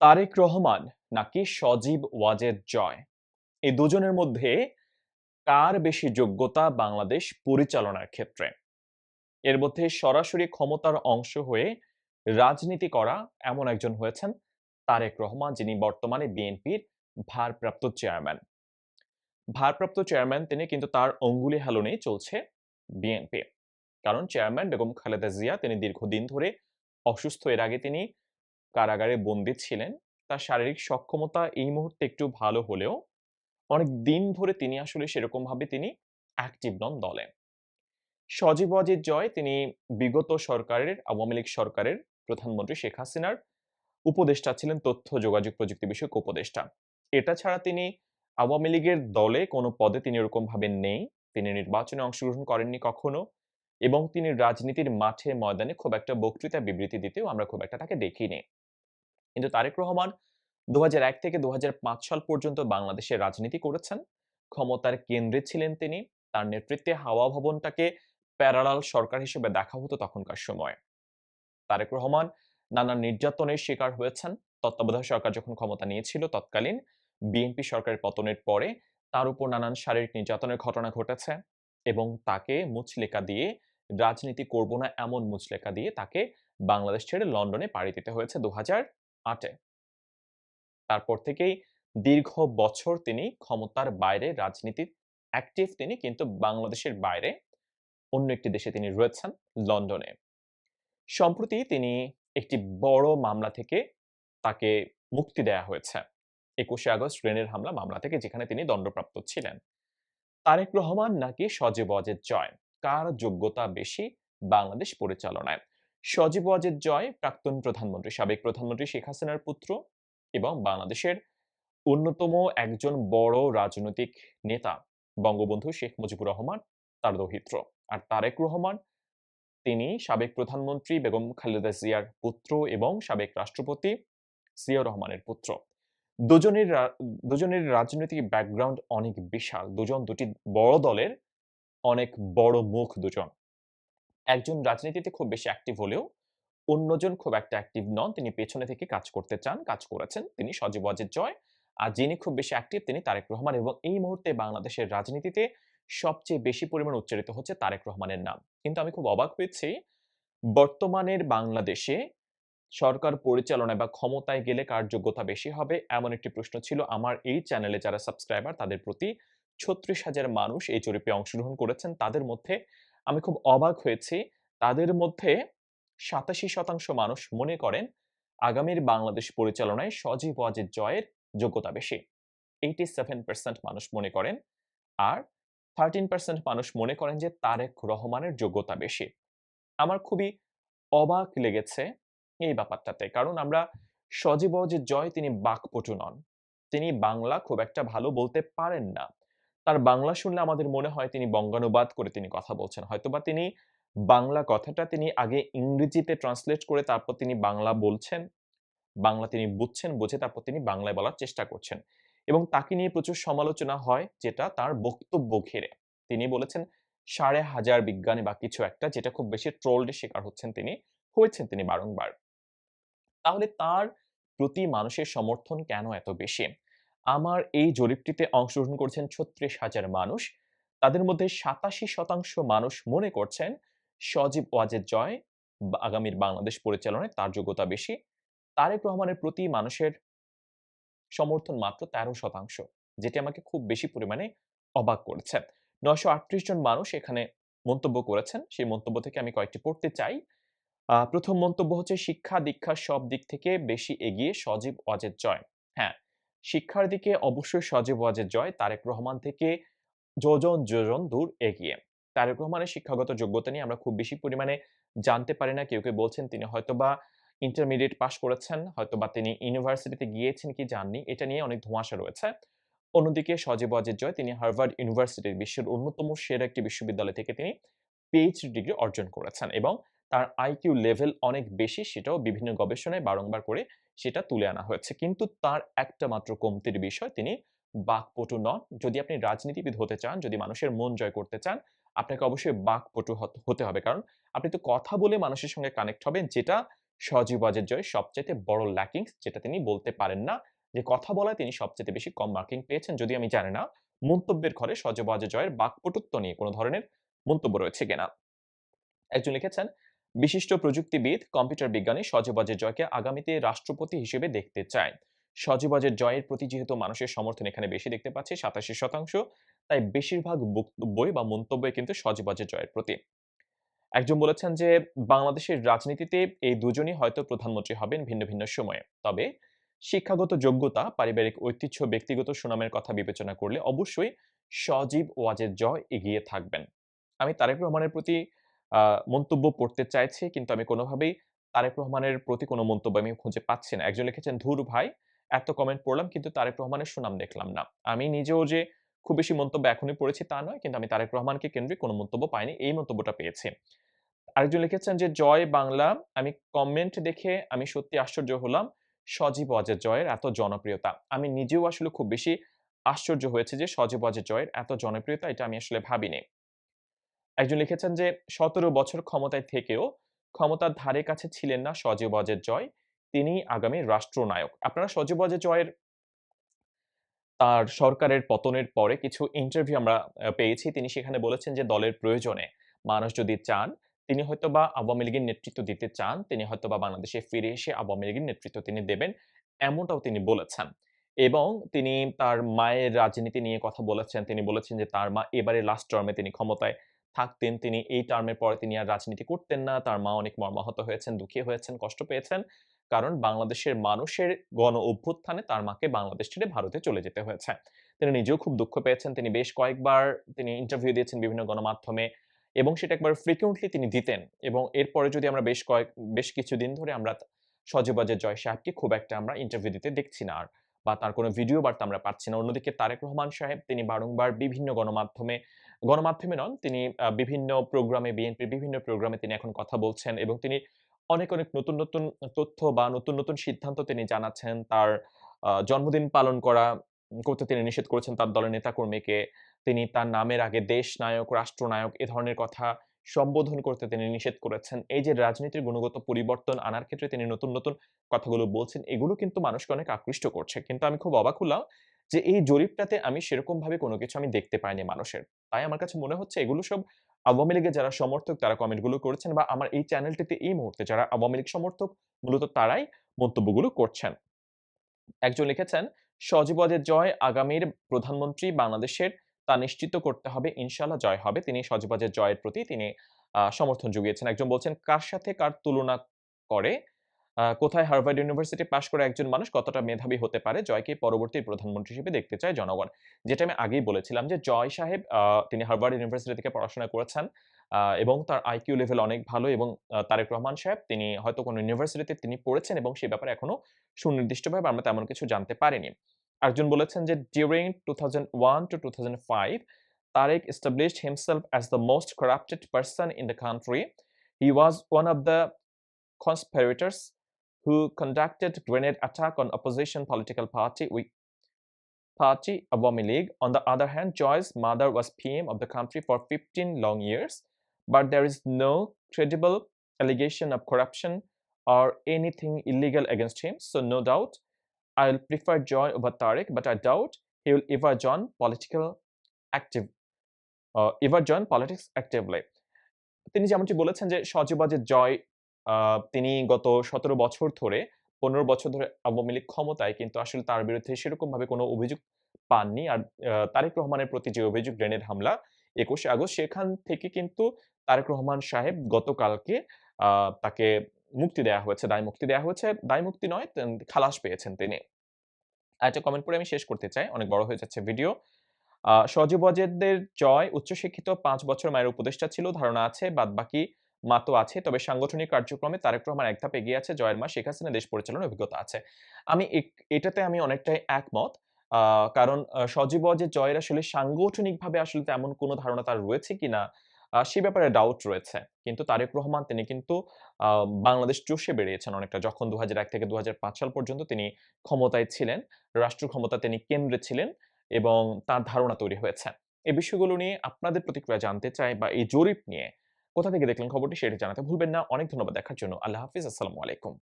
তারেক রহমান নাকি সজীব ওয়াজেদ জয়, এই দুজনের মধ্যে কার বেশি যোগ্যতা বাংলাদেশ পরিচালনার ক্ষেত্রে? এর মধ্যে সরাসরি ক্ষমতার অংশ হয়ে রাজনীতি করা এমন একজন হয়েছেন তারেক রহমান, যিনি বর্তমানে বিএনপির ভারপ্রাপ্ত চেয়ারম্যান। তিনি, কিন্তু তার অঙ্গুলি হেলনেই চলছে বিএনপি। কারণ চেয়ারম্যান বেগম খালেদা জিয়া তিনি দীর্ঘদিন ধরে অসুস্থ। এর আগে তিনি কারাগারে বন্দী ছিলেন। তার শারীরিক সক্ষমতা এই মুহূর্তে একটু ভালো হলেও অনেক দিন ধরে তিনি আসলে সেরকমভাবে তিনি অ্যাক্টিভ নন দলে। সজীব ওয়াজেদ জয় তিনি বিগত সরকারের, আওয়ামী লীগ সরকারের প্রধানমন্ত্রী শেখ হাসিনার উপদেষ্টা ছিলেন, তথ্য যোগাযোগ প্রযুক্তি বিষয়ক উপদেষ্টা। এটা ছাড়া তিনি আওয়ামী লীগের দলে কোনো পদে তিনি ওরকমভাবে নেই। তিনি নির্বাচনে অংশগ্রহণ করেননি কখনো, এবং তিনি রাজনীতির মাঠে ময়দানে খুব একটা বক্তৃতা বিবৃতি দিতেও আমরা খুব একটা তাকে দেখিনি। কিন্তু তারেক রহমান ২০০১ থেকে ২০০৫ সাল পর্যন্ত বাংলাদেশের রাজনীতি করেছেন। ক্ষমতার কেন্দ্রে ছিলেন তিনি। তার নেতৃত্বে হাওয়া ভবনটাকে প্যারালাল সরকার হিসেবে দেখা হতো তখনকার সময়। তারেক রহমান নানা নির্যাতনের শিকার হয়েছেন। তত্ত্বাবধায়ক সরকার যখন ক্ষমতা নিয়েছিল তৎকালীন বিএনপি সরকারের পতনের পরে তার উপর নানান শারীরিক নির্যাতনের ঘটনা ঘটেছে, এবং তাকে মুচলেকা দিয়ে, রাজনীতি করব না এমন মুচলেকা দিয়ে তাকে বাংলাদেশ ছেড়ে লন্ডনে পাড়ি দিতে হয়েছে ২০০৮-এ। তারপর থেকেই দীর্ঘ বছর তিনি ক্ষমতার বাইরে রাজনীতির অ্যাক্টিভ তিনি, কিন্তু বাংলাদেশের বাইরে অন্য একটি দেশে তিনি রয়েছেন, লন্ডনে। সম্প্রতি তিনি একটি বড় মামলা থেকে তাকে মুক্তি দেয়া হয়েছে। ২১শে আগস্ট গ্রেনেড হামলা মামলা থেকে, যেখানে তিনি দণ্ডপ্রাপ্ত ছিলেন। তারেক রহমান নাকি সজীব ওয়াজেদ জয়, কার যোগ্যতা বেশি বাংলাদেশ পরিচালনায়? সজীব ওয়াজেদ জয় প্রাক্তন প্রধানমন্ত্রী, সাবেক প্রধানমন্ত্রী শেখ হাসিনার পুত্র এবং বাংলাদেশের অন্যতম একজন বড় রাজনৈতিক নেতা, বঙ্গবন্ধু শেখ মুজিবুর রহমান তার দৌহিত্র। আর তারেক রহমান তিনি সাবেক প্রধানমন্ত্রী বেগম খালেদা জিয়ার পুত্র এবং সাবেক রাষ্ট্রপতি জিয়াউর রহমানের পুত্র। দুজনের দুজনের রাজনৈতিক ব্যাকগ্রাউন্ড অনেক বিশাল। দুজন দুটি বড় দলের অনেক বড় মুখ দুজন। একজন রাজনীতিতে খুব বেশি অ্যাক্টিভ হলেও অন্যজন খুব একটা অ্যাক্টিভ নন। তিনি পেছনে থেকে কাজ করতে চান, কাজ করেছেন। তিনি সজীব ওয়াজেদ জয়। আর যিনি খুব বেশি অ্যাক্টিভ তিনি তারেক রহমান, এবং এই মুহূর্তে বাংলাদেশের রাজনীতিতে সবচেয়ে বেশি পরিমাণে উচ্চারিত হচ্ছে তারেক রহমানের নাম। কিন্তু আমি খুব অবাক হয়েছি, বর্তমানের বাংলাদেশে সরকার পরিচালনায় বা ক্ষমতায় গেলে কার যোগ্যতা বেশি হবে, এমন একটি প্রশ্ন ছিল আমার এই চ্যানেলে যারা সাবস্ক্রাইবার তাদের প্রতি। ৩৬,০০০ মানুষ এই জরিপে অংশগ্রহণ করেছেন। তাদের মধ্যে আমি খুব অবাক হয়েছি, তাদের মধ্যে ৮৭% মানুষ মনে করেন আগামীর বাংলাদেশ পরিচালনায় সজীব ওয়াজেদ জয়ের যোগ্যতা বেশি। 87% মানুষ মনে করেন, আর 13% মানুষ মনে করেন যে তারেক রহমানের যোগ্যতা বেশি। আমার খুবই অবাক লেগেছে এই ব্যাপারটাতে। কারণ আমরা সজীব ওয়াজেদ জয় তিনি বাকপটু নন। তিনি বাংলা খুব একটা ভালো বলতে পারেন না। তার বাংলা শুনলে আমাদের মনে হয় তিনি বঙ্গানুবাদ করে তিনি কথা বলছেন। হয়তোবা তিনি বাংলা কথাটা তিনি আগে ইংরেজিতে ট্রান্সলেট করে তারপর তিনি বাংলা বলছেন। বাংলা তিনি বুঝছেন, বুঝে তারপর তিনি বাংলায় বলার চেষ্টা করছেন। এবং তাকে নিয়ে প্রচুর সমালোচনা হয়, যেটা তার বক্তব্য ঘিরে। তিনি বলেছেন ৫,৫০০ বিজ্ঞানী বা কিছু একটা, যেটা খুব বেশি ট্রোলড এর শিকার হয়েছেন তিনি বারংবার। তাহলে তার প্রতি মানুষের সমর্থন কেন এত বেশি? আমার এই জরিপটিতে অংশগ্রহণ করেছেন ৩৬,০০০ মানুষ। তাদের মধ্যে ৮৭% মানুষ মনে করছেন সজীব ওয়াজেদ জয় আগামীর বাংলাদেশ পরিচালনায় তার যোগ্যতা বেশি। তারেক রহমানের প্রতি মানুষের সমর্থন মাত্র ১৩%, যেটি আমাকে খুব বেশি পরিমাণে অবাক করেছে। ৯৩৮ জন মানুষ এখানে মন্তব্য করেছেন। সেই মন্তব্য থেকে আমি কয়েকটি পড়তে চাই। ১ম মন্তব্য হচ্ছে, শিক্ষা-দীক্ষার সব দিক থেকে বেশি এগিয়ে সজীব ওয়াজেদ জয়। হ্যাঁ, শিক্ষার দিকে অবশ্যই সজীব ওয়াজেদ জয় তারেক রহমান থেকে যোজন দূর এগিয়ে। তারেক রহমানের শিক্ষাগত যোগ্যতা নিয়ে আমরা খুব বেশি পরিমাণে জানতে পারি না। কেউ বলছেন তিনি হয়তোবা ইন্টারমিডিয়েট পাস করেছেন, হয়তোবা তিনি ইউনিভার্সিটিতে গিয়েছেন কি যাননি, এটা নিয়ে অনেক ধোঁয়াশা রয়েছে। অন্যদিকে সজীব ওয়াজেদ জয় তিনি হার্ভার্ড ইউনিভার্সিটির, বিশ্বের অন্যতম সেরা একটি বিশ্ববিদ্যালয় থেকে তিনি পিএইচডি ডিগ্রি অর্জন করেছেন, এবং তার আইকিউ লেভেল অনেক বেশি, সেটাও বিভিন্ন গবেষণায় বারংবার করে সেটা তুলে আনা হয়েছে। কিন্তু তার একটা মাত্র কমতির বিষয়, তিনি বাকপটু নন। যদি আপনি রাজনীতিবিদ হতে চান, যদি মানুষের মন জয় করতে চান, আপনাকে অবশ্যই বাকপটু হতে হবে। কারণ আপনি তো কথা বলে মানুষের সঙ্গে কানেক্ট হবেন, যেটা সজীব ওয়াজেদ জয়ের সবচাইতে বড় ল্যাকিংস যেটা তিনি বলতে পারেন না যে কথা বলায় তিনি সবচাইতে বেশি কম মার্কিং পেয়েছেন। যদিও আমি জানি না মন্তব্যের ঘরে সজীব ওয়াজেদ জয়ের বাকপটুত্ব নিয়ে কোন ধরনের মন্তব্য রয়েছে কিনা। একজন লিখেছেন, বিশিষ্ট প্রযুক্তিবিদ, কম্পিউটার বিজ্ঞানী সজীব ওয়াজেদ জয়কে আগামীতে রাষ্ট্রপতি হিসেবে দেখতে চায়। সজীব ওয়াজেদ জয়ের প্রতি যেহেতু মানুষের সমর্থন এখানে বেশি দেখতে পাচ্ছি ৮৭%, তাই বেশিরভাগ বক্তব্যই বা মন্তব্যই কিন্তু সজীব ওয়াজেদ জয়ের প্রতি। একজন বলেছেন যে, বাংলাদেশের রাজনীতিতে এই দুজনই হয়তো প্রধানমন্ত্রী হবেন ভিন্ন, ভিন্ন সময়ে। তবে শিক্ষাগত যোগ্যতা, পারিবারিক ঐতিহ্য, ব্যক্তিগত সুনামের কথা বিবেচনা করলে অবশ্যই সজীব ওয়াজেদ জয় এগিয়ে থাকবেন। আমি তারেক রহমানের প্রতি আ মন্তব্য পড়তে চাইছি, কিন্তু আমি কোনোভাবেই তারেক রহমানের প্রতি কোনো মন্তব্য আমি খুঁজে পাচ্ছি না। একজন লিখেছেন, "ধুর ভাই, এত কমেন্ট পড়লাম কিন্তু তারেক রহমানের সুনাম দেখলাম না।" আমি নিজেও যে খুব বেশি মন্তব্য এখনই পড়েছি তা নয়, কিন্তু আমি তারেক রহমানকে কেন্দ্রিক কোনো মন্তব্য পাইনি। এই মন্তব্যটা পেয়েছি। আরেকজন লিখেছেন যে, "জয় বাংলা, আমি কমেন্ট দেখে আমি সত্যি আশ্চর্য হলাম। সজীব ওয়াজেদ জয়ের এত জনপ্রিয়তা।" আমি নিজেও আসলে খুব বেশি আশ্চর্য হয়েছি যে সজীব ওয়াজেদ জয়ের এত জনপ্রিয়তা, এটা আমি আসলে ভাবিনি। একজন লিখেছেন যে, "১৭ বছর ক্ষমতায় থেকেও ক্ষমতার ধারে কাছে ছিলেন না সজীব ওয়াজেদ জয়। তিনিই আগামী রাষ্ট্রনায়ক।" আপনারা সজীব ওয়াজেদ জয়ের তার সরকারের পতনের পরে কিছু ইন্টারভিউ আমরা পেয়েছি। তিনি সেখানে বলেছেন যে দলের প্রয়োজনে মানুষ যদি চান, তিনি হয়তোবা আওয়ামী লীগের নেতৃত্ব দিতে চান, তিনি হয়তোবা বাংলাদেশে ফিরে এসে আওয়ামী লীগের নেতৃত্ব তিনি দেবেন। এমনটাও তিনি বলেছেন। এবং তিনি তার মায়ের রাজনীতি নিয়ে কথা বলেছেন। তিনি বলেছেন যে তার মা এবারে লাস্ট টার্মে তিনি ক্ষমতায় থাকতেন। তিনি এই টার্মের পরে তিনি আর রাজনীতি করতেন না। তার মা অনেক মর্মাহত হয়েছেন, দুঃখী হয়েছেন, কষ্ট পেয়েছেন। কারণ বাংলাদেশের মানুষের গণ অভ্যুত্থানে তার মাকে বাংলাদেশ ছেড়ে ভারতে চলে যেতে হয়েছে। তিনি নিজেও খুব দুঃখ পেয়েছেন। তিনি বেশ কয়েকবার তিনি ইন্টারভিউ দিয়েছেন বিভিন্ন গণমাধ্যমে এবং সেটা একবার ফ্রিকুয়েন্টলি তিনি দিতেন এবং এরপরে যদি আমরা বেশ কিছুদিন ধরে আমরা সজীব ওয়াজেদ জয় সাহেবকে খুব একটা আমরা ইন্টারভিউ দিতে দেখছি না আর বা তার কোনো ভিডিও বার্তা আমরা পাচ্ছি না। অন্যদিকে তারেক রহমান সাহেব তিনি বারংবার বিভিন্ন গণমাধ্যমে নন, তিনি বিভিন্ন প্রোগ্রামে বিএনপির বিভিন্ন প্রোগ্রামে তিনি এখন কথা বলছেন এবং তিনি অনেক, অনেক নতুন, নতুন তথ্য বা নতুন, নতুন সিদ্ধান্ত তিনি জানাচ্ছেন। তার জন্মদিন পালন করতে তিনি নিষেধ করেছেন তার দলের নেতাকর্মীকে। তিনি তার নামের আগে দেশ নায়ক, রাষ্ট্রনায়ক এ ধরনের কথা সম্বোধন করতে তিনি নিষেধ করেছেন। এই যে রাজনীতির গুণগত পরিবর্তন আনার ক্ষেত্রে তিনি নতুন, নতুন কথাগুলো বলছেন, এগুলো কিন্তু মানুষকে অনেক আকৃষ্ট করছে। কিন্তু আমি খুব অবাক হলাম যে এই জরিপটাতে আমি সেরকমভাবে কোনো কিছু আমি দেখতে পাইনি মানুষের। তাই আমার কাছে মনে হচ্ছে এগুলো সব আওয়ামী লীগের যারা সমর্থক তারা কমেন্টগুলো করেছেন বা আমার এই চ্যানেলটিতে এই মুহূর্তে যারা আওয়ামী লীগ সমর্থক মূলত তারাই মন্তব্যগুলো করছেন। একজন লিখেছেন, "সজীব ওয়াজেদ জয় আগামীর প্রধানমন্ত্রী বাংলাদেশের তা নিশ্চিত করতে হবে, ইনশাআল্লাহ জয় হবে।" তিনি সজীব ওয়াজেদ জয়ের প্রতি তিনি সমর্থন জুগিয়েছেন। একজন বলছেন, "কার সাথে কার তুলনা করে? কোথায় হার্ভার্ড ইউনিভার্সিটি পাশ করা একজন মানুষ কতটা মেধাবী হতে পারে? জয়কে পরবর্তী প্রধানমন্ত্রী হিসেবে দেখতে চায় জনগণ।" যেটা আমি আগেই বলেছিলাম যে জয় সাহেব তিনি হার্ভার্ড ইউনিভার্সিটি থেকে পড়াশোনা করেছেন এবং তার আইকিউ লেভেল অনেক ভালো এবং তারেক রহমান সাহেব তিনি হয়তো কোনো ইউনিভার্সিটিতে তিনি পড়েছেন এবং সে ব্যাপারে এখনো সুনির্দিষ্টভাবে আমরা তেমন কিছু জানতে পারিনি। আরেকজন বলেছেন যে, "During 2001 to 2005, Tariq established himself as the most corrupted person in the country. He was one of the conspirators who conducted grenade attack on opposition political party Awami League. On the other hand, Joy's mother was PM of the country for 15 long years, but there is no credible allegation of corruption or anything illegal against him. So no doubt, I'll prefer Joy over Tariq, but I doubt he will active ever join politics actively." তিনি যেমনটি বলেছেন যে সজীব ওয়াজেদ জয় তিনি গত ১৭ বছর ধরে ১৫ বছর ধরে আওয়ামী লীগ ক্ষমতায় কিন্তু আসলে তার বিরুদ্ধে সেরকমভাবে কোনো অভিযোগ পাননি। আর তারেক রহমানের প্রতি যে অভিযোগ গ্রেনেড হামলা ২১শে আগস্ট সেখান থেকে কিন্তু তারেক রহমান সাহেব গতকালকে আ তাকে মুক্তি দেয়া হয়েছে, দায় মুক্তি দেয়া হয়েছে। দায় মুক্তি নয় খালাস পেয়েছেন তিনি। আরেকটা কমেন্ট পড়ে আমি শেষ করতে চাই। অনেক বড় হয়ে যাচ্ছে ভিডিও। সজীব ওয়াজেদের জয় উচ্চশিক্ষিত ৫ বছর মায়ের উপদেষ্টা ছিল। ধারণা আছে বাদবাকি মা তো আছে। তবে সাংগঠনিক কার্যক্রমে তারেক রহমান এক ধাপ এগিয়ে আছে। জয়ের মা শেখ হাসিনা দেশ পরিচালনার অভিজ্ঞতা আছে। আমি এটাতে আমি অনেকটাই একমত। আ কারণ সজীব ওয়াজেদ জয়ের আসলে সাংগঠনিকভাবে আসলে তেমন কোনো ধারণা তার রয়েছে কিনা সে ব্যাপারে ডাউট রয়েছে। কিন্তু তারেক রহমান তিনি কিন্তু আ বাংলাদেশ চষে বেড়িয়েছেন অনেকটা। যখন ২০০১ থেকে ২০০৫ সাল পর্যন্ত তিনি ক্ষমতায় ছিলেন। রাষ্ট্র ক্ষমতা তিনি কেন্দ্রে ছিলেন। এবং তার ধারণা তৈরি হয়েছে। এই বিষয়গুলো নিয়ে আপনাদের প্রতিক্রিয়া জানতে চাই বা এই জরিপ নিয়ে কোথা থেকে দেখলেন খবরটি সেটি জানাতে ভুলবেন না। অনেক ধন্যবাদ দেখার জন্য। আল্লাহ হাফিজ। আসসালামু আলাইকুম।